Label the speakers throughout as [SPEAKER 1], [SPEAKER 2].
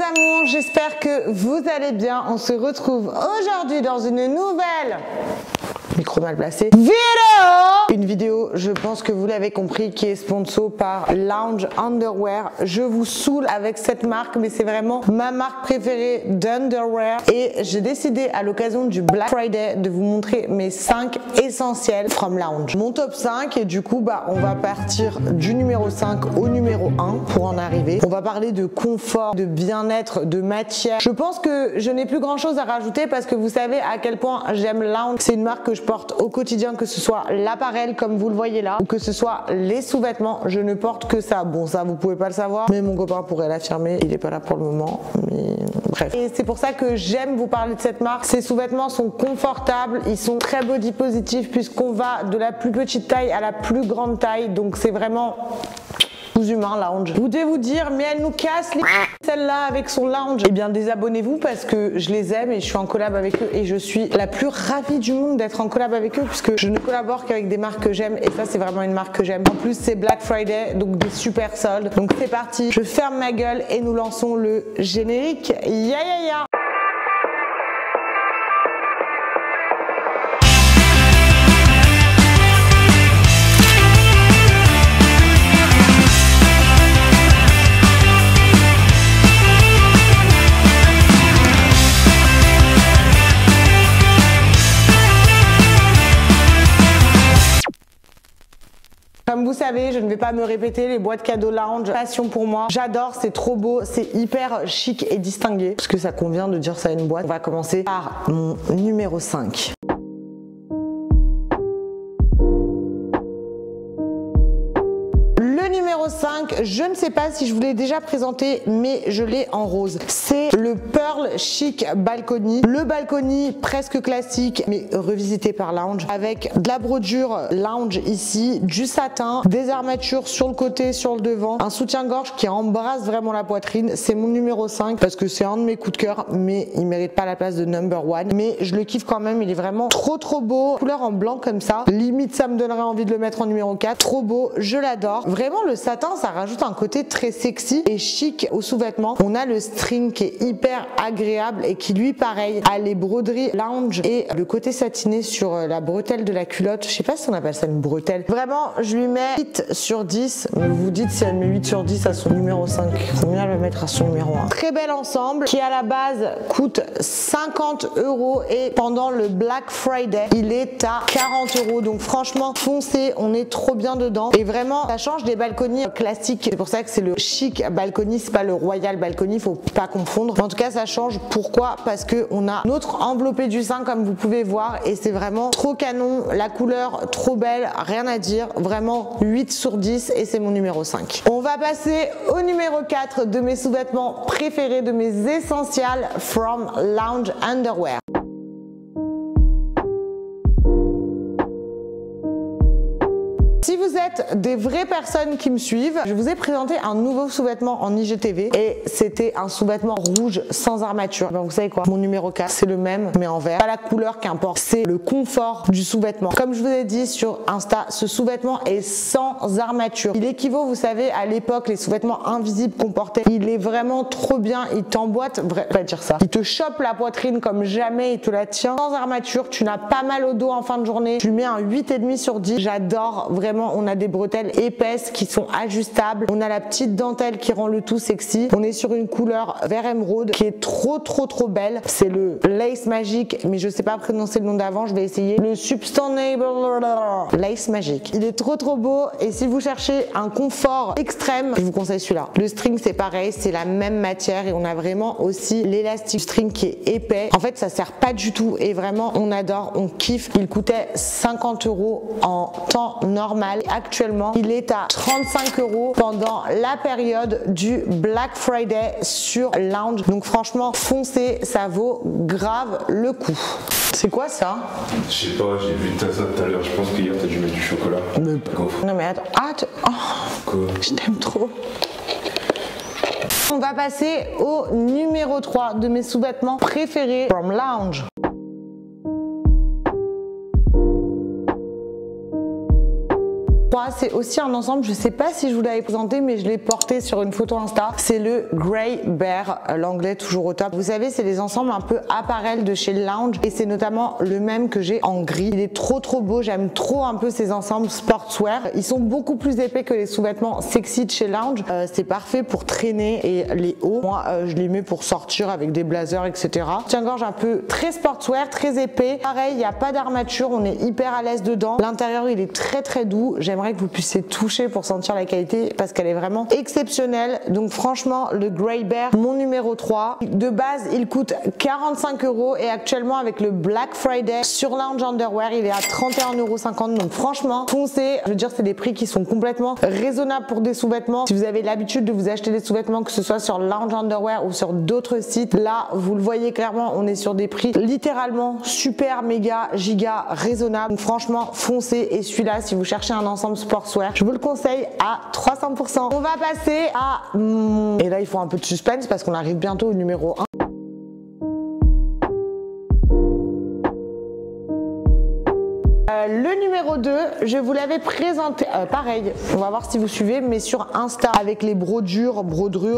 [SPEAKER 1] amours, j'espère que vous allez bien. On se retrouve aujourd'hui dans une nouvelle micro mal placé une vidéo, je pense que vous l'avez compris, qui est sponsor par Lounge Underwear. Je vous saoule avec cette marque, mais c'est vraiment ma marque préférée d'underwear et j'ai décidé à l'occasion du Black Friday de vous montrer mes 5 essentiels from Lounge. Mon top 5 et du coup on va partir du numéro 5 au numéro 1 pour en arriver. On va parler de confort, de bien-être, de matière. Je pense que je n'ai plus grand chose à rajouter parce que vous savez à quel point j'aime Lounge. C'est une marque que je porte au quotidien, que ce soit l'appareil comme vous le voyez là ou que ce soit les sous-vêtements. Je ne porte que ça. Bon, ça vous pouvez pas le savoir, mais mon copain pourrait l'affirmer. Il est pas là pour le moment, mais bref. Et c'est pour ça que j'aime vous parler de cette marque. Ces sous-vêtements sont confortables, ils sont très body positifs puisqu'on va de la plus petite taille à la plus grande taille. Donc c'est vraiment tous humains Lounge. Vous devez vous dire, mais elle nous casse les celle-là avec son Lounge. Eh bien désabonnez-vous parce que je les aime et je suis en collab avec eux et je suis la plus ravie du monde d'être en collab avec eux puisque je ne collabore qu'avec des marques que j'aime et ça c'est vraiment une marque que j'aime. En plus c'est Black Friday, donc des super soldes. Donc c'est parti, je ferme ma gueule et nous lançons le générique. Ya ya ya. Comme vous savez, je ne vais pas me répéter, les boîtes cadeaux Lounge, passion pour moi. J'adore, c'est trop beau, c'est hyper chic et distingué. Parce que ça convient de dire ça à une boîte. On va commencer par mon numéro 5. Numéro 5, je ne sais pas si je vous l'ai déjà présenté, mais je l'ai en rose. C'est le Pearl Chic Balcony. Le balcony presque classique, mais revisité par Lounge, avec de la brodure Lounge ici, du satin, des armatures sur le côté, sur le devant, un soutien-gorge qui embrasse vraiment la poitrine. C'est mon numéro 5 parce que c'est un de mes coups de cœur, mais il mérite pas la place de number 1. Mais je le kiffe quand même, il est vraiment trop beau. Couleur en blanc comme ça. Limite, ça me donnerait envie de le mettre en numéro 4. Trop beau, je l'adore. Vraiment, le satin, ça rajoute un côté très sexy et chic au sous-vêtement. On a le string qui est hyper agréable et qui lui, pareil, a les broderies Lounge et le côté satiné sur la bretelle de la culotte. Je sais pas si on appelle ça une bretelle. Vraiment, je lui mets 8 sur 10. Mais vous dites si elle met 8 sur 10 à son numéro 5. Combien le mettre à son numéro 1? Très bel ensemble qui à la base coûte 50 € et pendant le Black Friday, il est à 40 €. Donc franchement, foncez, on est trop bien dedans. Et vraiment, ça change des balconis classiques. C'est pour ça que c'est le chic balcony, c'est pas le royal balcony, faut pas confondre. En tout cas, ça change. Pourquoi? Parce que on a notre enveloppé du sein comme vous pouvez voir et c'est vraiment trop canon. La couleur trop belle, rien à dire. Vraiment 8 sur 10 et c'est mon numéro 5. On va passer au numéro 4 de mes sous-vêtements préférés, de mes essentiels from Lounge Underwear. Si vous êtes des vraies personnes qui me suivent, je vous ai présenté un nouveau sous-vêtement en IGTV et c'était un sous-vêtement rouge sans armature. Ben vous savez quoi? Mon numéro 4, c'est le même mais en vert. Pas la couleur qu'importe, c'est le confort du sous-vêtement. Comme je vous ai dit sur Insta, ce sous-vêtement est sans armature. Il équivaut, vous savez, à l'époque, les sous-vêtements invisibles qu'on portait. Il est vraiment trop bien, il t'emboîte, pas dire ça. Il te chope la poitrine comme jamais, il te la tient sans armature. Tu n'as pas mal au dos en fin de journée. Tu lui mets un 8,5 sur 10. J'adore vraiment. On a des bretelles épaisses qui sont ajustables. On a la petite dentelle qui rend le tout sexy. On est sur une couleur vert émeraude qui est trop belle. C'est le Lace Magic, mais je sais pas prononcer le nom d'avant. Je vais essayer. Le Sustainable Lace Magic. Il est trop beau. Et si vous cherchez un confort extrême, je vous conseille celui-là. Le string, c'est pareil. C'est la même matière et on a vraiment aussi l'élastique string qui est épais. En fait, ça sert pas du tout et vraiment, on adore, on kiffe. Il coûtait 50 € en temps normal. Actuellement, il est à 35 € pendant la période du Black Friday sur Lounge. Donc franchement, foncez, ça vaut grave le coup. C'est quoi ça?
[SPEAKER 2] Je sais pas, j'ai vu ça tout à l'heure. Je pense qu'hier t'as dû mettre du chocolat.
[SPEAKER 1] Non mais attends. Quoi? Je t'aime trop. On va passer au numéro 3 de mes sous-vêtements préférés from Lounge. c'est aussi un ensemble, je sais pas si je vous l'avais présenté, mais je l'ai porté sur une photo Insta. C'est le Grey Bear, l'anglais toujours au top. Vous savez, c'est des ensembles un peu apparel de chez Lounge et c'est notamment le même que j'ai en gris. Il est trop beau, j'aime trop un peu ces ensembles sportswear. Ils sont beaucoup plus épais que les sous-vêtements sexy de chez Lounge. C'est parfait pour traîner et les hauts. Moi, je les mets pour sortir avec des blazers, etc. Soutien-gorge un peu très sportswear, très épais. Pareil, il n'y a pas d'armature, on est hyper à l'aise dedans. L'intérieur, il est très doux. J'aimerais que vous puissiez toucher pour sentir la qualité parce qu'elle est vraiment exceptionnelle. Donc franchement, le Grey Bear, mon numéro 3. De base, il coûte 45 € et actuellement avec le Black Friday sur Lounge Underwear, il est à 31,50 €. Donc franchement, foncez. Je veux dire, c'est des prix qui sont complètement raisonnables pour des sous-vêtements. Si vous avez l'habitude de vous acheter des sous-vêtements, que ce soit sur Lounge Underwear ou sur d'autres sites, là, vous le voyez clairement, on est sur des prix littéralement super, méga, giga raisonnables. Donc franchement, foncez. Et celui-là, si vous cherchez un ensemble sportswear, je vous le conseille à 300%. On va passer à... Et là, il faut un peu de suspense parce qu'on arrive bientôt au numéro 1. Le numéro 2, je vous l'avais présenté, pareil, on va voir si vous suivez, mais sur Insta, avec les brodures,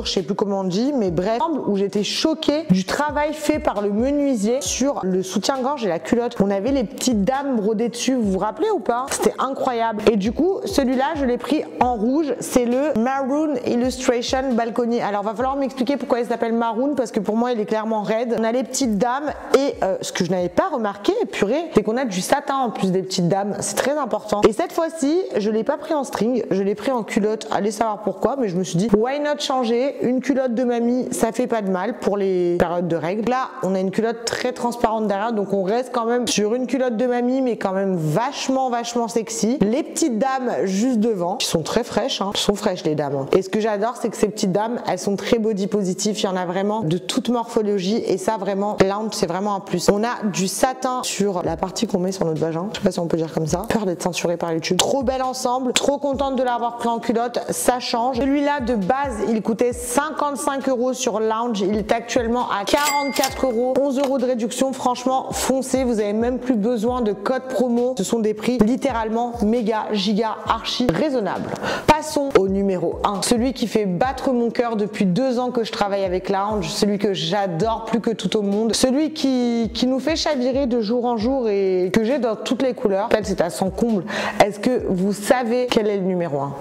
[SPEAKER 1] je sais plus comment on dit, mais bref, où j'étais choquée du travail fait par le menuisier sur le soutien-gorge et la culotte. On avait les petites dames brodées dessus, vous vous rappelez ou pas? C'était incroyable. Et du coup, celui-là, je l'ai pris en rouge, c'est le Maroon Illustration Balcony. Alors, va falloir m'expliquer pourquoi il s'appelle Maroon, parce que pour moi, il est clairement raide. On a les petites dames et ce que je n'avais pas remarqué, purée, c'est qu'on a du satin en plus des petites dames, c'est très important. Et cette fois-ci, je l'ai pas pris en string, je l'ai pris en culotte. Allez savoir pourquoi, mais je me suis dit, why not changer? Une culotte de mamie, ça fait pas de mal pour les périodes de règles. Là, on a une culotte très transparente derrière, donc on reste quand même sur une culotte de mamie, mais quand même vachement sexy. Les petites dames juste devant, qui sont très fraîches, hein. Elles sont fraîches les dames. Et ce que j'adore, c'est que ces petites dames, elles sont très body positive. Il y en a vraiment de toute morphologie, et ça vraiment, Lounge, c'est vraiment un plus. On a du satin sur la partie qu'on met sur notre vagin. Je sais pas si on peut dire comme ça. Peur d'être censuré par YouTube. Trop bel ensemble, trop contente de l'avoir pris en culotte, ça change. Celui-là de base, il coûtait 55 € sur Lounge, il est actuellement à 44 €, 11 € de réduction. Franchement, foncez, vous avez même plus besoin de code promo. Ce sont des prix littéralement méga, giga, archi raisonnables. Passons au numéro 1, celui qui fait battre mon cœur depuis 2 ans que je travaille avec Lounge, celui que j'adore plus que tout au monde, celui qui nous fait chavirer de jour en jour et que j'ai dans toutes les couleurs. C'est à son comble. Est-ce que vous savez quel est le numéro 1?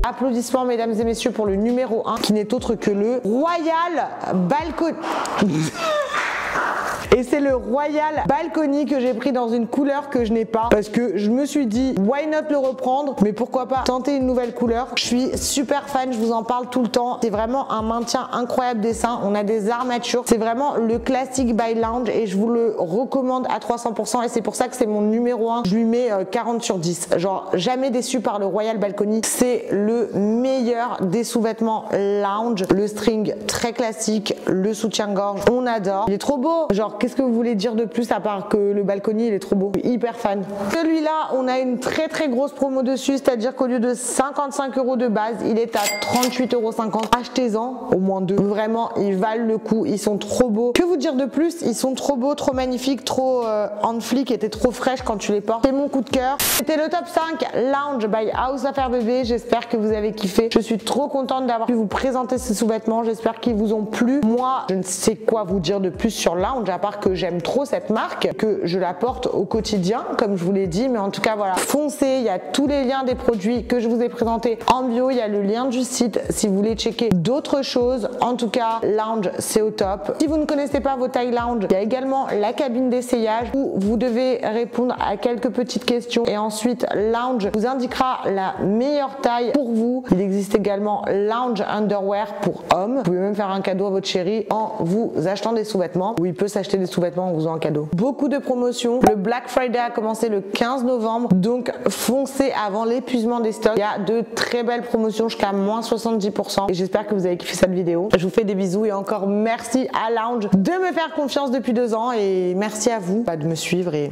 [SPEAKER 1] Applaudissements mesdames et messieurs pour le numéro 1 qui n'est autre que le Royal Balcony. Et c'est le Royal Balcony que j'ai pris dans une couleur que je n'ai pas parce que je me suis dit why not le reprendre, mais pourquoi pas tenter une nouvelle couleur. Je suis super fan, je vous en parle tout le temps. C'est vraiment un maintien incroyable des seins. On a des armatures. C'est vraiment le classique by Lounge et je vous le recommande à 300% et c'est pour ça que c'est mon numéro 1. Je lui mets 40 sur 10. Genre jamais déçu par le Royal Balcony. C'est le meilleur des sous-vêtements Lounge. Le string très classique, le soutien-gorge, on adore. Il est trop beau. Genre qu'est-ce que vous voulez dire de plus à part que le Balcony il est trop beau? Je suis hyper fan. Celui-là, on a une très grosse promo dessus, c'est-à-dire qu'au lieu de 55 € de base, il est à 38,50 €. Achetez-en au moins 2. Vraiment, ils valent le coup. Ils sont trop beaux. Que vous dire de plus? Ils sont trop beaux, trop magnifiques, trop en flic, étaient trop fraîches quand tu les portes. C'est mon coup de cœur. C'était le top 5 Lounge by House Affaires Bébé. J'espère que vous avez kiffé. Je suis trop contente d'avoir pu vous présenter ces sous-vêtements. J'espère qu'ils vous ont plu. Moi, je ne sais quoi vous dire de plus sur Lounge à part que j'aime trop cette marque, que je la porte au quotidien comme je vous l'ai dit, mais en tout cas voilà, foncez, il y a tous les liens des produits que je vous ai présentés en bio, il y a le lien du site si vous voulez checker d'autres choses. En tout cas, Lounge c'est au top. Si vous ne connaissez pas vos tailles Lounge, il y a également la cabine d'essayage où vous devez répondre à quelques petites questions et ensuite Lounge vous indiquera la meilleure taille pour vous. Il existe également Lounge Underwear pour hommes. Vous pouvez même faire un cadeau à votre chéri en vous achetant des sous-vêtements, ou il peut s'acheter des sous-vêtements en vous en cadeau. Beaucoup de promotions. Le Black Friday a commencé le 15 novembre, donc foncez avant l'épuisement des stocks. Il y a de très belles promotions jusqu'à moins 70% et j'espère que vous avez kiffé cette vidéo. Je vous fais des bisous et encore merci à Lounge de me faire confiance depuis 2 ans et merci à vous de me suivre et